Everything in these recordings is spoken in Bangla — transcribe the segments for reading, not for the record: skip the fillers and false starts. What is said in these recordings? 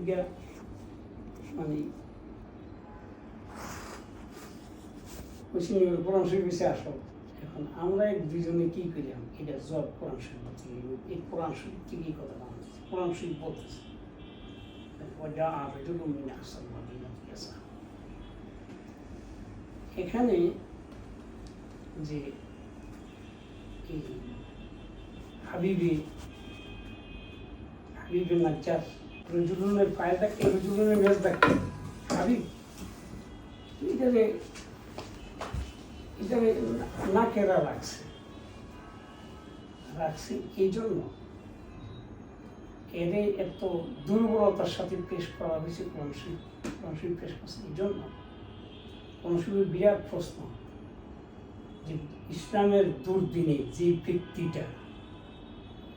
দিকে মানে কোরআন শরীফ এসে আসো। এখন আমরা এক দুজনে কি করলাম, এটা জব কোরআন শরীফ থেকে, এই কোরআন শরীফ থেকে এই কথা বানাচ্ছে। কোরআন শরীফ বলতেছে এখানে যে এই হাবিবের নাজ্জার রজুলুনের পায়ে দেখে, রজুলুনের মেজ দেখে হাবিব, এটারে নাকেরা রাখছে এই জন্য এর এত দুর্বলতার সাথে পেশ করা হয়েছে। কোরআন শরীফ পেশ করছে এই জন্য। কোরআন শরীফের বিরাট প্রশ্ন যে ইসলামের দুর্দিনে যে ব্যক্তিটা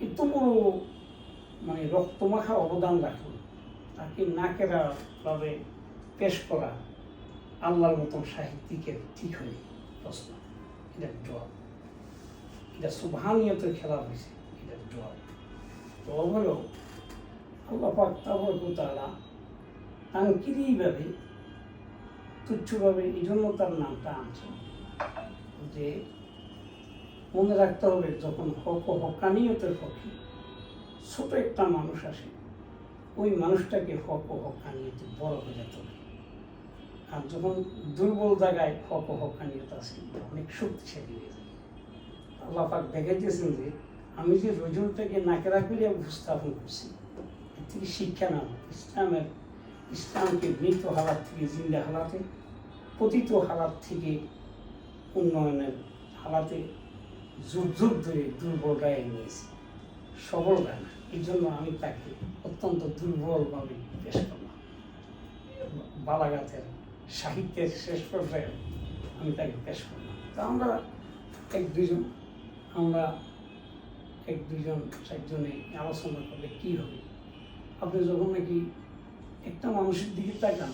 এত বড় মানে রক্তমাখা অবদান রাখল, তাকে নাকেরা ভাবে পেশ করা আল্লাহর মতন সাহিত্যিকের ঠিক হয়নি। প্রশ্ন, এটার জবাব, এটা সুবহানিয়তের খেলা হয়েছে, এটার জবাব হলো আল্লাহ পাক তাআলা তানকিরিভাবে তুচ্ছভাবে এই জন্য তার নামটা আনছে যে মনে রাখতে হবে যখন হক ও হক্কানিয়তের পক্ষে ছোট একটা মানুষ আসে, ওই মানুষটাকে হক ও হক্কানিয়তে বড় হয়ে যেতে হবে। আর যখন দুর্বল জায়গায় হক ও হক্কানিয়ত আছে, অনেক শক্তিশালী হয়ে যায়। আল্লাহ পাক দেখাইতেছেন যে আমি যে রজুলটাকে নাকেরা করে উপস্থাপন করছি, এর থেকে শিক্ষা নাও ইসলামকে মৃত হালাত থেকে জিন্দা হালাতে, পতিত হালাত থেকে উন্নয়নের হালাতে যুগ যুগ ধরে দুর্বল গায়ে নিয়েছি, সবল গায় না। এই জন্য আমি তাকে অত্যন্ত দুর্বলভাবে পেশ করলাম। বালাগাতের সাহিত্যের শেষ পর্যায়ে আমি তাকে পেশ করলাম। তা আমরা এক দুইজন চারজনে আলোচনা করলে কি হবে। আপনি যখন নাকি একটা মানুষের দিকে তাকান,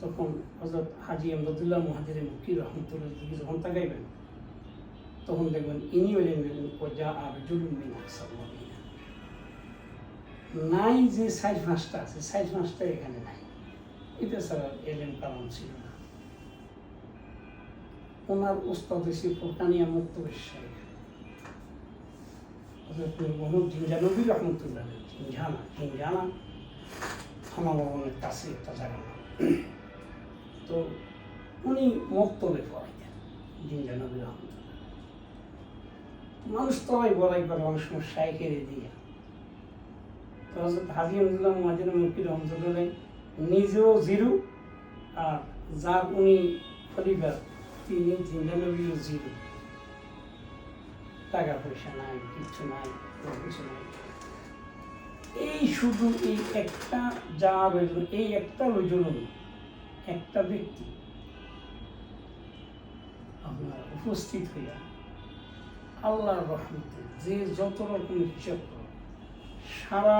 তখন হযরত হাজী আমদাদুল্লাহ মুহাজিরে মক্কি রহমতুল্লাহ দিকে যখন তাকাইবেন, তখন দেখবেন ইনি হলেন নাই যে সাইজ মাসটা আছে, সাইজ মাসটা এখানে নাই। এটা ছাড়া এলেম কালাম ছিল না। ওনার উস্তাদ হয়েছে ফুরকানিয়া মুক্তবেশ সাহেব মোহাম্মদ জিনজানবী রহমতুল্লাহ। জিনজানা থানা ভবনের কাছে একটা জায়গা। তো উনি মক্তবে পড়াইতেন জিনজানবী রহমতুল্লাহ। মানুষ তলাই বলাই করে অনেক সময় শাইখের দিয়ে। তো হাজী আমদুল্লাহ মুহাজির মক্কি রহমতুল্লাহ নিজেও জিরো, আর যার উনি খলিফা তিনি জিনজানবীও জিরো। টাকা পয়সা নাই, কিচ্ছু নাই, কিছু নাই। এই শুধু এই একটা যা রইল, এই একটা রইল একটা ব্যক্তি আপনার উপস্থিত হইয়া আল্লাহর রহমতে যে যত রকমের হিসাব করে সারা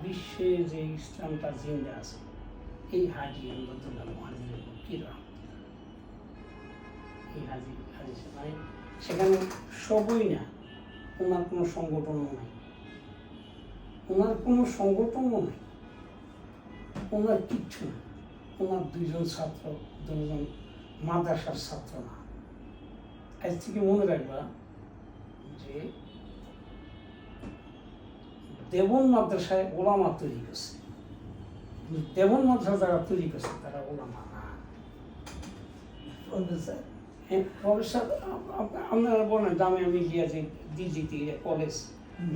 বিশ্বে যে ইসলামটা জিন্দা আছে, এই হাজী আমদাদুল্লাহ মুহাজির মক্কি রহমতুল্লাহ। এই হাজী মানে সেখানে সবই না, ওনার কোনো সংগঠনও নাই, ওনার কিচ্ছু না। ওনার দুইজন মাদ্রাসার ছাত্র না। আজ থেকে মনে রাখবা যে দেবন মাদ্রাসায় ওলামা তৈরি করছে, দেবন মাদ্রাসা যারা তৈরি করছে তারা ওলামা না। প্রফেসর আপনারা বলেন দামে আমি গিয়া যে ডিজিটি কলেজ,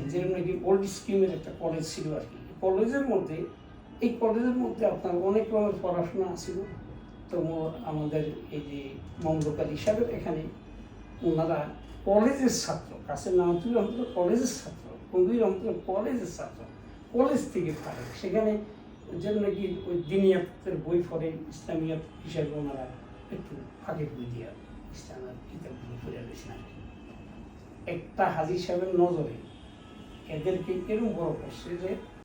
যেরকম নাকি ওল্ড স্কিমের একটা কলেজ ছিল আর কি। এই কলেজের মধ্যে আপনার অনেক রকমের পড়াশোনা ছিল। তো আমাদের এই যে মমলুকার হিসাবে এখানে ওনারা কলেজের ছাত্র, কাছের নামতুল রহমতুল্লাহ কলেজের ছাত্র, কবির রহমতুল্লাহ কলেজের ছাত্র, কলেজ থেকে পারে। সেখানে যেন নাকি ওই দিনিয়াতের বই পড়ে, ইসলামিয়াত হিসাবে ওনারা একটু ফাঁকে বই দিয়া ইসলামের কিতাবগুলো পড়ে গেছেন আর কি। একটা হাজী সাহেবের নজরে এদেরকে এরকম বড় করছে যে